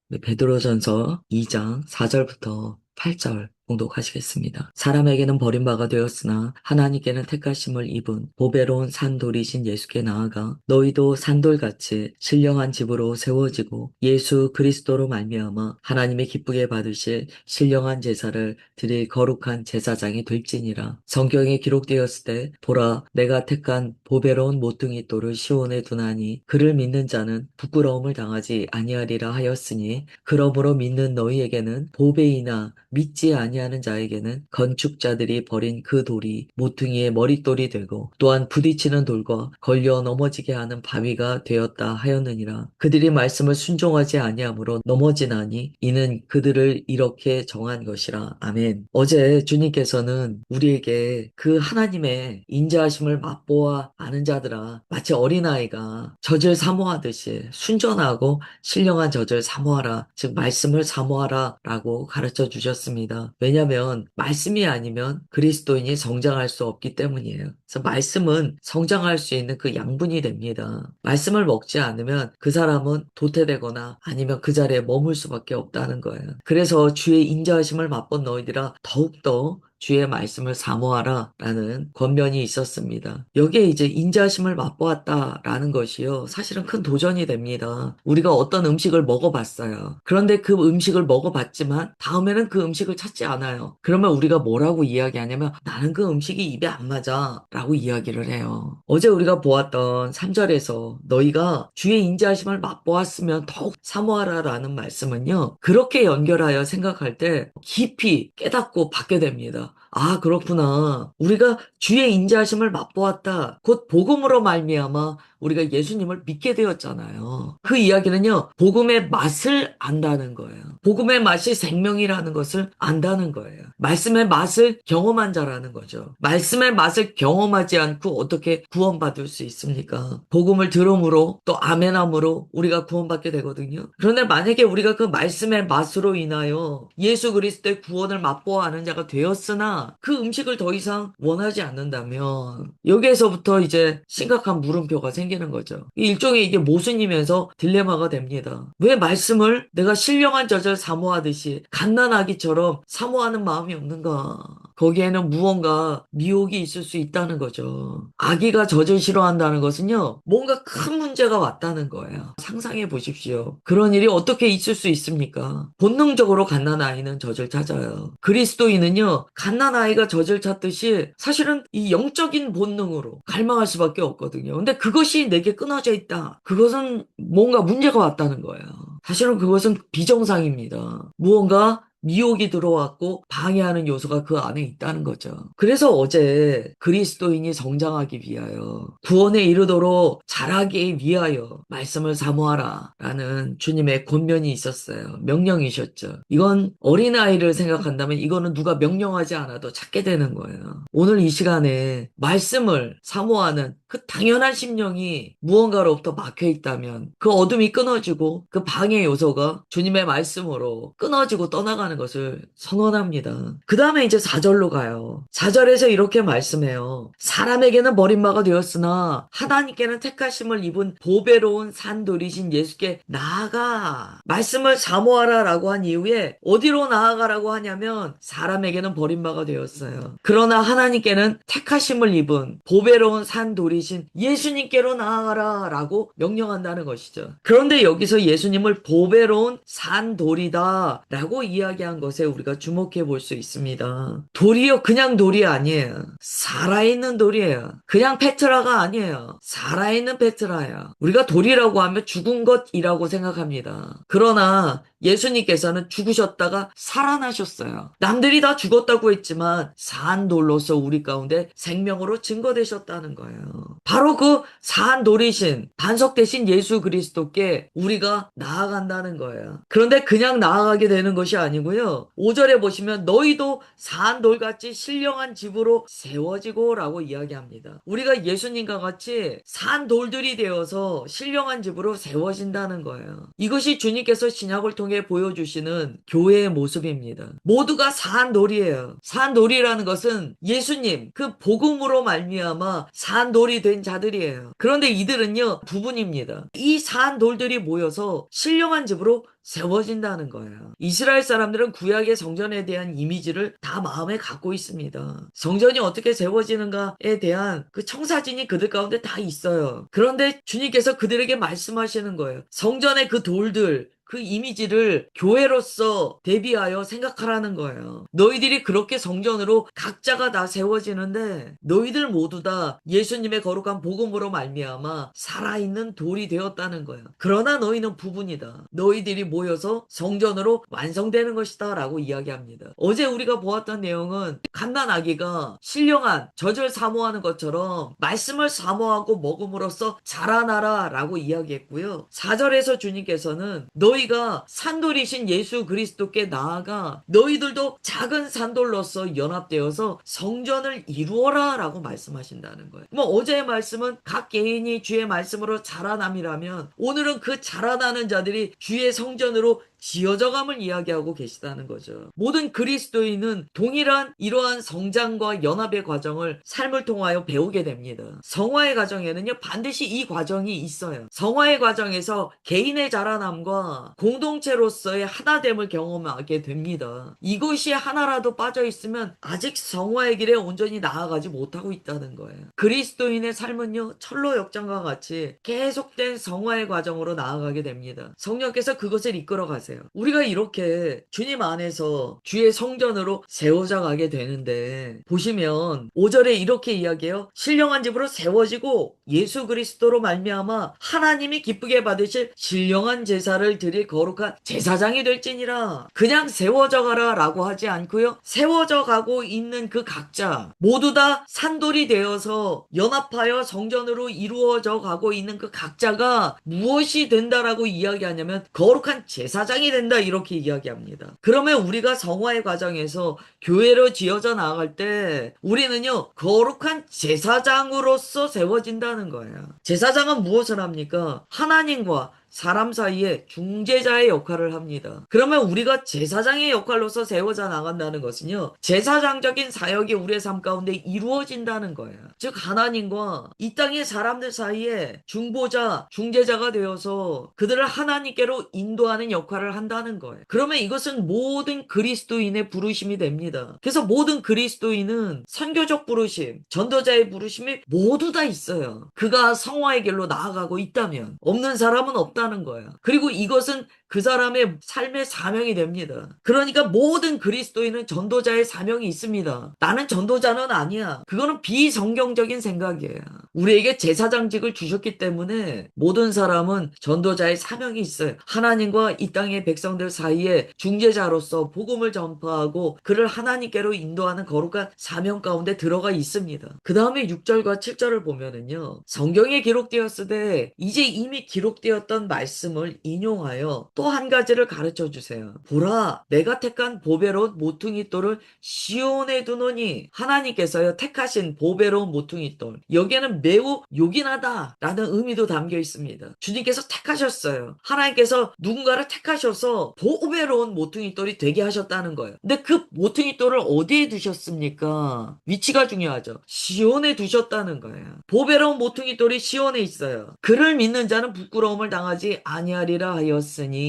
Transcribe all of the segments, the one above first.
베드로전서 2장 4절부터 8절 봉독하시겠습니다. 사람에게는 버림받아 되었으나 하나님께는 택하심을 입은 보배로운 산돌이신 예수께 나아가 너희도 산돌같이 신령한 집으로 세워지고 예수 그리스도로 말미암아 하나님의 기쁘게 받으실 신령한 제사를 드릴 거룩한 제사장이 될지니라. 성경에 기록되었을 때 보라 내가 택한 보배로운 모퉁이 돌을 시온에 두나니 그를 믿는 자는 부끄러움을 당하지 아니하리라 하였으니 그러므로 믿는 너희에게는 보배이나 믿지 아니하는 자에게는 건축자들이 버린 그 돌이 모퉁이의 머릿돌이 되고 또한 부딪히는 돌과 걸려 넘어지게 하는 바위가 되었다 하였느니라. 그들이 말씀을 순종하지 아니하므로 넘어지나니 이는 그들을 이렇게 정한 것이라. 아멘. 어제 주님께서는 우리에게 그 하나님의 인자하심을 맛보아 아는 자들아 마치 어린아이가 젖을 사모하듯이 순전하고 신령한 젖을 사모하라. 즉 말씀을 사모하라 라고 가르쳐 주셨습니다. 왜냐하면 말씀이 아니면 그리스도인이 성장할 수 없기 때문이에요. 그래서 말씀은 성장할 수 있는 그 양분이 됩니다. 말씀을 먹지 않으면 그 사람은 도태되거나 아니면 그 자리에 머물 수밖에 없다는 거예요. 그래서 주의 인자하심을 맛본 너희들아 더욱더 주의 말씀을 사모하라 라는 권면이 있었습니다. 여기에 이제 인자하심을 맛보았다라는 것이요. 사실은 큰 도전이 됩니다. 우리가 어떤 음식을 먹어봤어요. 그런데 그 음식을 먹어봤지만 다음에는 그 음식을 찾지 않아요. 그러면 우리가 뭐라고 이야기하냐면 나는 그 음식이 입에 안 맞아 라고 이야기를 해요. 어제 우리가 보았던 3절에서 너희가 주의 인자하심을 맛보았으면 더욱 사모하라 라는 말씀은요. 그렇게 연결하여 생각할 때 깊이 깨닫고 받게 됩니다. 아, 그렇구나. 우리가 주의 인자하심을 맛보았다. 곧 복음으로 말미암아 우리가 예수님을 믿게 되었잖아요. 그 이야기는요, 복음의 맛을 안다는 거예요. 복음의 맛이 생명이라는 것을 안다는 거예요. 말씀의 맛을 경험한 자라는 거죠. 말씀의 맛을 경험하지 않고 어떻게 구원받을 수 있습니까? 복음을 들음으로 또 아멘함으로 우리가 구원받게 되거든요. 그런데 만약에 우리가 그 말씀의 맛으로 인하여 예수 그리스도의 구원을 맛보아 아는 자가 되었으나 그 음식을 더 이상 원하지 않는다면 여기에서부터 이제 심각한 물음표가 생기는 거죠. 일종의 이게 모순이면서 딜레마가 됩니다. 왜 말씀을 내가 신령한 젖을 사모하듯이 갓난아기처럼 사모하는 마음이 없는가? 거기에는 무언가 미혹이 있을 수 있다는 거죠. 아기가 젖을 싫어한다는 것은요, 뭔가 큰 문제가 왔다는 거예요. 상상해 보십시오. 그런 일이 어떻게 있을 수 있습니까? 본능적으로 갓난아이는 젖을 찾아요. 그리스도인은요, 갓난아이가 젖을 찾듯이 사실은 이 영적인 본능으로 갈망할 수밖에 없거든요. 근데 그것이 내게 끊어져 있다. 그것은 뭔가 문제가 왔다는 거예요. 사실은 그것은 비정상입니다. 무언가 미혹이 들어왔고 방해하는 요소가 그 안에 있다는 거죠. 그래서 어제 그리스도인이 성장하기 위하여 구원에 이르도록 자라기 위하여 말씀을 사모하라 라는 주님의 권면이 있었어요. 명령이셨죠. 이건 어린아이를 생각한다면 이거는 누가 명령하지 않아도 찾게 되는 거예요. 오늘 이 시간에 말씀을 사모하는 그 당연한 심령이 무언가로부터 막혀 있다면 그 어둠이 끊어지고 그 방해 요소가 주님의 말씀으로 끊어지고 떠나가는 것을 선언합니다. 그 다음에 이제 4절로 가요. 4절에서 이렇게 말씀해요. 사람에게는 버림받아 되었으나 하나님께는 택하심을 입은 보배로운 산돌이신 예수께 나아가 말씀을 사모하라 라고 한 이후에 어디로 나아가라고 하냐면 사람에게는 버림받아 되었어요. 그러나 하나님께는 택하심을 입은 보배로운 산돌이신 예수님께로 나아가라 라고 명령한다는 것이죠. 그런데 여기서 예수님을 보배로운 산돌이다 라고 이야기한 것에 우리가 주목해 볼 수 있습니다. 돌이요, 그냥 돌이 아니에요. 살아있는 돌이에요. 그냥 페트라가 아니에요. 살아있는 페트라예요. 우리가 돌이라고 하면 죽은 것이라고 생각합니다. 그러나 예수님께서는 죽으셨다가 살아나셨어요. 남들이 다 죽었다고 했지만 산돌로서 우리 가운데 생명으로 증거되셨다는 거예요. 바로 그 산돌이신 반석 대신 예수 그리스도께 우리가 나아간다는 거예요. 그런데 그냥 나아가게 되는 것이 아니고요. 5절에 보시면 너희도 산돌같이 신령한 집으로 세워지고 라고 이야기합니다. 우리가 예수님과 같이 산돌들이 되어서 신령한 집으로 세워진다는 거예요. 이것이 주님께서 신약을 통해 통해 보여주시는 교회의 모습입니다. 모두가 산돌이에요. 산돌이라는 것은 예수님 그 복음으로 말미암아 산돌이 된 자들이에요. 그런데 이들은요 부분입니다. 이 산돌들이 모여서 신령한 집으로 세워진다는 거예요. 이스라엘 사람들은 구약의 성전에 대한 이미지를 다 마음에 갖고 있습니다. 성전이 어떻게 세워지는가에 대한 그 청사진이 그들 가운데 다 있어요. 그런데 주님께서 그들에게 말씀하시는 거예요. 성전의 그 돌들, 그 이미지를 교회로서 대비하여 생각하라는 거예요. 너희들이 그렇게 성전으로 각자가 다 세워지는데 너희들 모두 다 예수님의 거룩한 복음으로 말미암아 살아있는 돌이 되었다는 거예요. 그러나 너희는 부분이다. 너희들이 모여서 성전으로 완성되는 것이다 라고 이야기합니다. 어제 우리가 보았던 내용은 갓난아기가 신령한 젖을 사모하는 것처럼 말씀을 사모하고 먹음으로써 자라나라 라고 이야기했고요. 4절에서 주님께서는 너희가 산돌이신 예수 그리스도께 나아가 너희들도 작은 산돌로서 연합되어서 성전을 이루어라 라고 말씀하신다는 거예요. 뭐 어제의 말씀은 각 개인이 주의 말씀으로 자라남이라면 오늘은 그 자라나는 자들이 주의 성전으로 지어져감을 이야기하고 계시다는 거죠. 모든 그리스도인은 동일한 이러한 성장과 연합의 과정을 삶을 통하여 배우게 됩니다. 성화의 과정에는요 반드시 이 과정이 있어요. 성화의 과정에서 개인의 자라남과 공동체로서의 하나됨을 경험하게 됩니다. 이것이 하나라도 빠져 있으면 아직 성화의 길에 온전히 나아가지 못하고 있다는 거예요. 그리스도인의 삶은요 철로 역장과 같이 계속된 성화의 과정으로 나아가게 됩니다. 성령께서 그것을 이끌어 가세요. 우리가 이렇게 주님 안에서 주의 성전으로 세워져 가게 되는데 보시면 5절에 이렇게 이야기해요. 신령한 집으로 세워지고 예수 그리스도로 말미암아 하나님이 기쁘게 받으실 신령한 제사를 드릴 거룩한 제사장이 될지니라. 그냥 세워져 가라 라고 하지 않고요. 세워져 가고 있는 그 각자 모두 다 산돌이 되어서 연합하여 성전으로 이루어져 가고 있는 그 각자가 무엇이 된다라고 이야기하냐면 거룩한 제사장이 된다 이렇게 이야기합니다. 그러면 우리가 성화의 과정에서 교회로 지어져 나아갈 때 우리는요 거룩한 제사장으로서 세워진다는 거예요. 제사장은 무엇을 합니까? 하나님과 사람 사이에 중재자의 역할을 합니다. 그러면 우리가 제사장의 역할로서 세워져 나간다는 것은요 제사장적인 사역이 우리의 삶 가운데 이루어진다는 거예요. 즉 하나님과 이 땅의 사람들 사이에 중보자, 중재자가 되어서 그들을 하나님께로 인도하는 역할을 한다는 거예요. 그러면 이것은 모든 그리스도인의 부르심이 됩니다. 그래서 모든 그리스도인은 선교적 부르심, 전도자의 부르심이 모두 다 있어요. 그가 성화의 길로 나아가고 있다면 없는 사람은 없다는 거예요. 그리고 이것은 그 사람의 삶의 사명이 됩니다. 그러니까 모든 그리스도인은 전도자의 사명이 있습니다. 나는 전도자는 아니야. 그거는 비성경적인 생각이에요. 우리에게 제사장직을 주셨기 때문에 모든 사람은 전도자의 사명이 있어요. 하나님과 이 땅의 백성들 사이에 중재자로서 복음을 전파하고 그를 하나님께로 인도하는 거룩한 사명 가운데 들어가 있습니다. 그 다음에 6절과 7절을 보면은요. 성경에 기록되었으되 이제 이미 기록되었던 말씀을 인용하여 또 한 가지를 가르쳐 주세요. 보라, 내가 택한 보배로운 모퉁이 돌을 시온에 두노니. 하나님께서요 택하신 보배로운 모퉁이 돌, 여기에는 매우 요긴하다라는 의미도 담겨 있습니다. 주님께서 택하셨어요. 하나님께서 누군가를 택하셔서 보배로운 모퉁이 돌이 되게 하셨다는 거예요. 근데 그 모퉁이 돌을 어디에 두셨습니까? 위치가 중요하죠. 시온에 두셨다는 거예요. 보배로운 모퉁이 돌이 시온에 있어요. 그를 믿는 자는 부끄러움을 당하지 아니하리라 하였으니.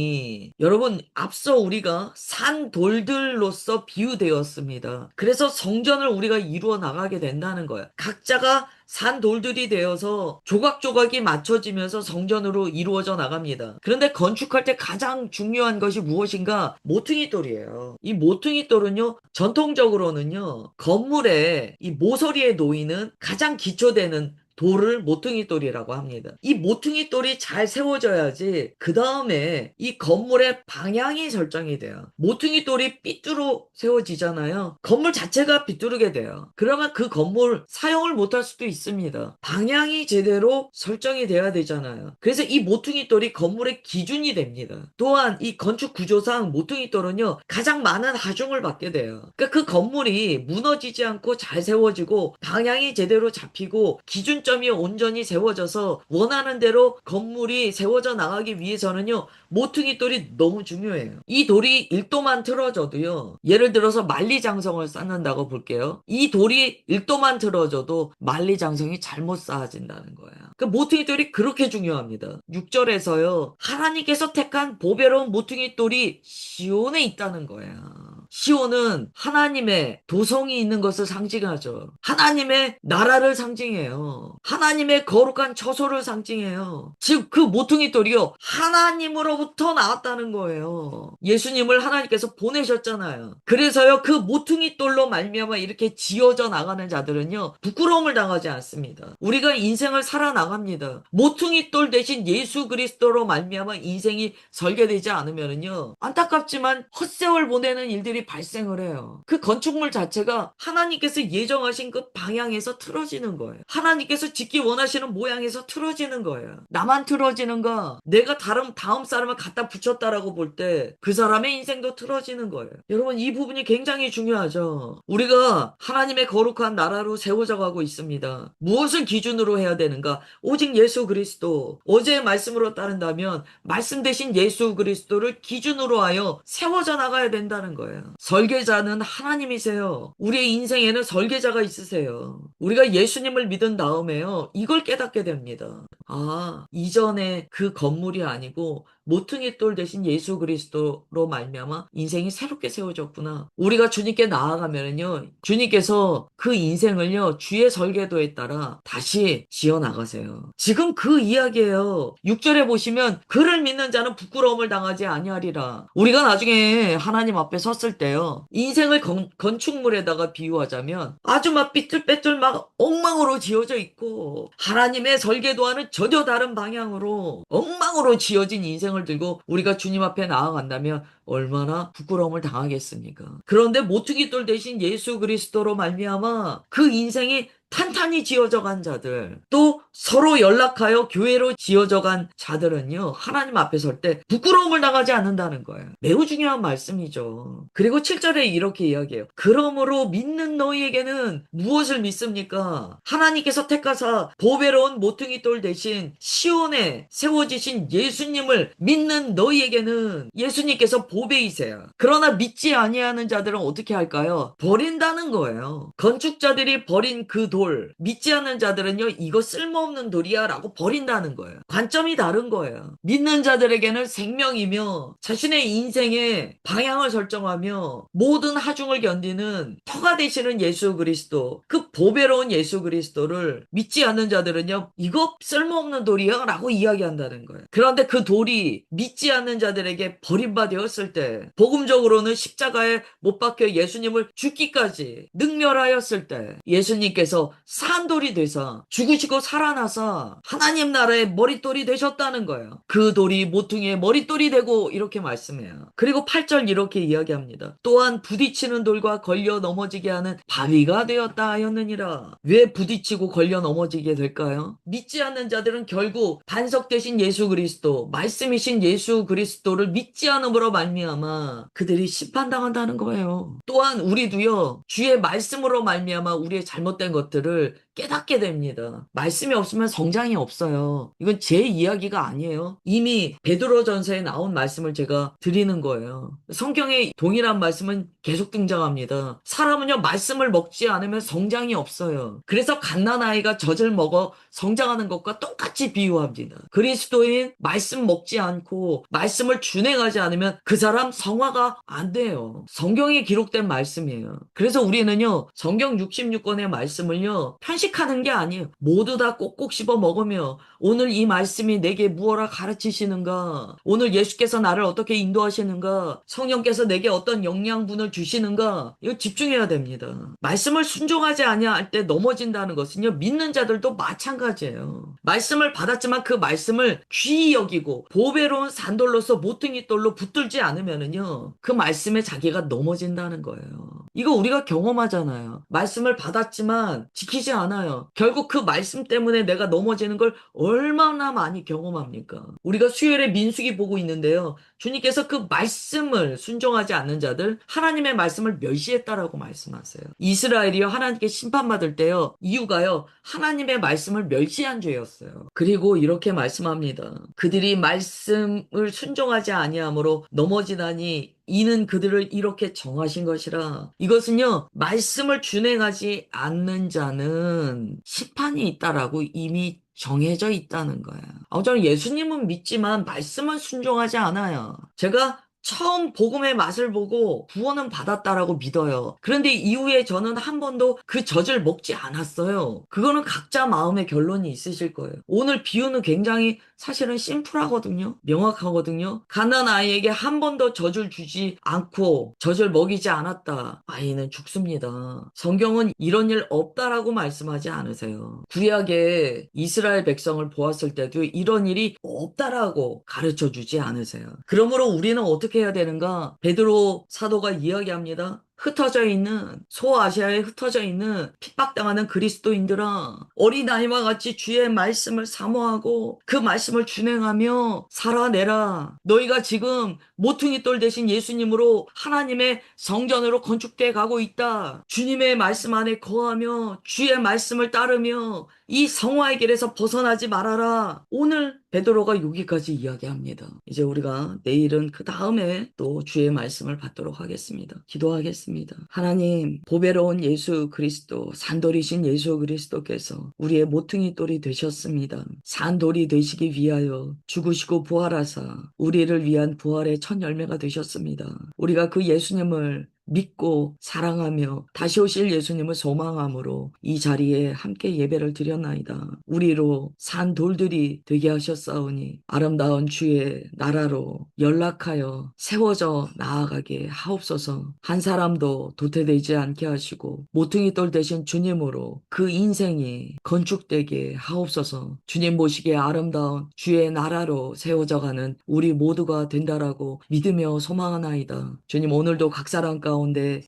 여러분, 앞서 우리가 산 돌들로서 비유되었습니다. 그래서 성전을 우리가 이루어 나가게 된다는 거예요. 각자가 산 돌들이 되어서 조각조각이 맞춰지면서 성전으로 이루어져 나갑니다. 그런데 건축할 때 가장 중요한 것이 무엇인가? 모퉁이 돌이에요. 이 모퉁이 돌은요, 전통적으로는요, 건물의 이 모서리에 놓이는 가장 기초되는 돌을 모퉁이 돌이라고 합니다. 이 모퉁이 돌이 잘 세워져야지 그 다음에 이 건물의 방향이 설정이 돼요. 모퉁이 돌이 삐뚤어 세워지잖아요. 건물 자체가 삐뚤게 돼요. 그러면 그 건물 사용을 못할 수도 있습니다. 방향이 제대로 설정이 돼야 되잖아요. 그래서 이 모퉁이 돌이 건물의 기준이 됩니다. 또한 이 건축 구조상 모퉁이 돌은요 가장 많은 하중을 받게 돼요. 그러니까 그 건물이 무너지지 않고 잘 세워지고 방향이 제대로 잡히고 기준적으로 교점이 온전히 세워져서 원하는 대로 건물이 세워져 나가기 위해서는요, 모퉁이 돌이 너무 중요해요. 이 돌이 1도만 틀어져도요, 예를 들어서 만리장성을 쌓는다고 볼게요. 이 돌이 1도만 틀어져도 만리장성이 잘못 쌓아진다는 거야. 그 모퉁이 돌이 그렇게 중요합니다. 6절에서요, 하나님께서 택한 보배로운 모퉁이 돌이 시온에 있다는 거야. 시온은 하나님의 도성이 있는 것을 상징하죠. 하나님의 나라를 상징해요. 하나님의 거룩한 처소를 상징해요. 즉 그 모퉁이 돌이요, 하나님으로부터 나왔다는 거예요. 예수님을 하나님께서 보내셨잖아요. 그래서요, 그 모퉁이 돌로 말미암아 이렇게 지어져 나가는 자들은요, 부끄러움을 당하지 않습니다. 우리가 인생을 살아나갑니다. 모퉁이 돌 대신 예수 그리스도로 말미암아 인생이 설계되지 않으면은요, 안타깝지만 헛세월 보내는 일들이 발생을 해요. 그 건축물 자체가 하나님께서 예정하신 그 방향에서 틀어지는 거예요. 하나님께서 짓기 원하시는 모양에서 틀어지는 거예요. 나만 틀어지는가? 내가 다음 사람을 갖다 붙였다라고 볼 때 그 사람의 인생도 틀어지는 거예요. 여러분, 이 부분이 굉장히 중요하죠. 우리가 하나님의 거룩한 나라로 세워져 가고 있습니다. 무엇을 기준으로 해야 되는가? 오직 예수 그리스도. 어제의 말씀으로 따른다면 말씀 대신 예수 그리스도를 기준으로 하여 세워져 나가야 된다는 거예요. 설계자는 하나님이세요. 우리의 인생에는 설계자가 있으세요. 우리가 예수님을 믿은 다음에요, 이걸 깨닫게 됩니다. 아, 이전에 그 건물이 아니고 모퉁이 돌 대신 예수 그리스도로 말미암아 인생이 새롭게 세워졌구나. 우리가 주님께 나아가면은요, 주님께서 그 인생을요, 주의 설계도에 따라 다시 지어 나가세요. 지금 그 이야기예요. 6절에 보시면 그를 믿는 자는 부끄러움을 당하지 아니하리라. 우리가 나중에 하나님 앞에 섰을 때요, 인생을 건축물에다가 비유하자면 아주 막 삐뚤빼뚤 막 엉망으로 지어져 있고 하나님의 설계도와는 전혀 다른 방향으로 엉망으로 지어진 인생을 들고 우리가 주님 앞에 나아간다면 얼마나 부끄러움을 당하겠습니까? 그런데 모퉁이 돌 대신 예수 그리스도로 말미암아 그 인생이 탄탄히 지어져 간 자들, 또 서로 연락하여 교회로 지어져 간 자들은요, 하나님 앞에 설 때 부끄러움을 당하지 않는다는 거예요. 매우 중요한 말씀이죠. 그리고 7절에 이렇게 이야기해요. 그러므로 믿는 너희에게는 무엇을 믿습니까? 하나님께서 택하사 보배로운 모퉁이 돌 대신 시온에 세워지신 예수님을 믿는 너희에게는 예수님께서 보배이세요. 그러나 믿지 아니하는 자들은 어떻게 할까요? 버린다는 거예요. 건축자들이 버린 그 돌, 믿지 않는 자들은요, 이거 쓸모없는 돌이야 라고 버린다는 거예요. 관점이 다른 거예요. 믿는 자들에게는 생명이며 자신의 인생의 방향을 설정하며 모든 하중을 견디는 터가 되시는 예수 그리스도, 그 보배로운 예수 그리스도를 믿지 않는 자들은요, 이거 쓸모없는 돌이야 라고 이야기한다는 거예요. 그런데 그 돌이 믿지 않는 자들에게 버림받았을 때, 복음적으로는 십자가에 못 박혀 예수님을 죽기까지 능멸하였을 때 예수님께서 산돌이 되사 죽으시고 살아나서 하나님 나라의 머릿돌이 되셨다는 거예요. 그 돌이 모퉁이의 머릿돌이 되고 이렇게 말씀해요. 그리고 8절 이렇게 이야기합니다. 또한 부딪히는 돌과 걸려 넘어지게 하는 바위가 되었다 하였느니라. 왜 부딪히고 걸려 넘어지게 될까요? 믿지 않는 자들은 결국 반석 되신 예수 그리스도, 말씀이신 예수 그리스도를 믿지 않음으로 말미암아 그들이 심판당한다는 거예요. 또한 우리도요, 주의 말씀으로 말미암아 우리의 잘못된 것들을 깨닫게 됩니다. 말씀이 없으면 성장이 없어요. 이건 제 이야기가 아니에요. 이미 베드로전서에 나온 말씀을 제가 드리는 거예요. 성경에 동일한 말씀은 계속 등장합니다. 사람은요, 말씀을 먹지 않으면 성장이 없어요. 그래서 갓난아이가 젖을 먹어 성장하는 것과 똑같이 비유합니다. 그리스도인 말씀 먹지 않고 말씀을 준행하지 않으면 그 사람 성화가 안 돼요. 성경에 기록된 말씀이에요. 그래서 우리는요, 성경 66권의 말씀을요, 편식하는 게 아니에요. 모두 다 꼭꼭 씹어 먹으며 오늘 이 말씀이 내게 무엇라 가르치시는가? 오늘 예수께서 나를 어떻게 인도하시는가? 성령께서 내게 어떤 영양분을 주시는가? 이거 집중해야 됩니다. 말씀을 순종하지 아니할 때 넘어진다는 것은요, 믿는 자들도 마찬가지예요. 말씀을 받았지만 그 말씀을 귀히 여기고 보배로운 산돌로서 모퉁이 돌로 붙들지 않으면은요, 그 말씀에 자기가 넘어진다는 거예요. 이거 우리가 경험하잖아요. 말씀을 받았지만 지키지 않아요. 결국 그 말씀 때문에 내가 넘어지는 걸 얼마나 많이 경험합니까? 우리가 수요일에 민수기 보고 있는데요. 주님께서 그 말씀을 순종하지 않는 자들, 하나님의 말씀을 멸시했다라고 말씀하세요. 이스라엘이요, 하나님께 심판받을 때요, 이유가요, 하나님의 말씀을 멸시한 죄였어요. 그리고 이렇게 말씀합니다. 그들이 말씀을 순종하지 아니함으로 넘어지다니 이는 그들을 이렇게 정하신 것이라. 이것은요, 말씀을 준행하지 않는 자는 심판이 있다라고 이미 정해져 있다는 거야. 저는 예수님은 믿지만 말씀은 순종하지 않아요. 제가 처음 복음의 맛을 보고 구원은 받았다라고 믿어요. 그런데 이후에 저는 한 번도 그 젖을 먹지 않았어요. 그거는 각자 마음의 결론이 있으실 거예요. 오늘 비유는 굉장히 사실은 심플하거든요. 명확하거든요. 갓난 아이에게 한 번도 젖을 주지 않고 젖을 먹이지 않았다. 아이는 죽습니다. 성경은 이런 일 없다라고 말씀하지 않으세요. 구약의 이스라엘 백성을 보았을 때도 이런 일이 없다라고 가르쳐 주지 않으세요. 그러므로 우리는 어떻게 해야 되는가? 베드로 사도가 이야기합니다. 흩어져 있는, 소아시아에 흩어져 있는 핍박당하는 그리스도인들아, 어린아이와 같이 주의 말씀을 사모하고 그 말씀을 준행하며 살아내라. 너희가 지금 모퉁이 돌 대신 예수님으로 하나님의 성전으로 건축돼 가고 있다. 주님의 말씀 안에 거하며 주의 말씀을 따르며 이 성화의 길에서 벗어나지 말아라. 오늘 베드로가 여기까지 이야기합니다. 이제 우리가 내일은 그 다음에 또 주의 말씀을 받도록 하겠습니다. 기도하겠습니다. 하나님, 보배로운 예수 그리스도, 산돌이신 예수 그리스도께서 우리의 모퉁이 돌이 되셨습니다. 산돌이 되시기 위하여 죽으시고 부활하사 우리를 위한 부활의 첫 열매가 되셨습니다. 우리가 그 예수님을 믿고 사랑하며 다시 오실 예수님을 소망함으로 이 자리에 함께 예배를 드렸나이다. 우리로 산 돌들이 되게 하셨사오니 아름다운 주의 나라로 연락하여 세워져 나아가게 하옵소서. 한 사람도 도태되지 않게 하시고 모퉁이 돌 대신 주님으로 그 인생이 건축되게 하옵소서. 주님 보시기에 아름다운 주의 나라로 세워져가는 우리 모두가 된다라고 믿으며 소망하나이다. 주님, 오늘도 각 사람 가운데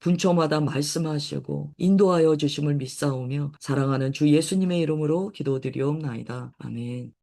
분초마다 말씀하시고 인도하여 주심을 믿사오며 사랑하는 주 예수님의 이름으로 기도드리옵나이다. 아멘.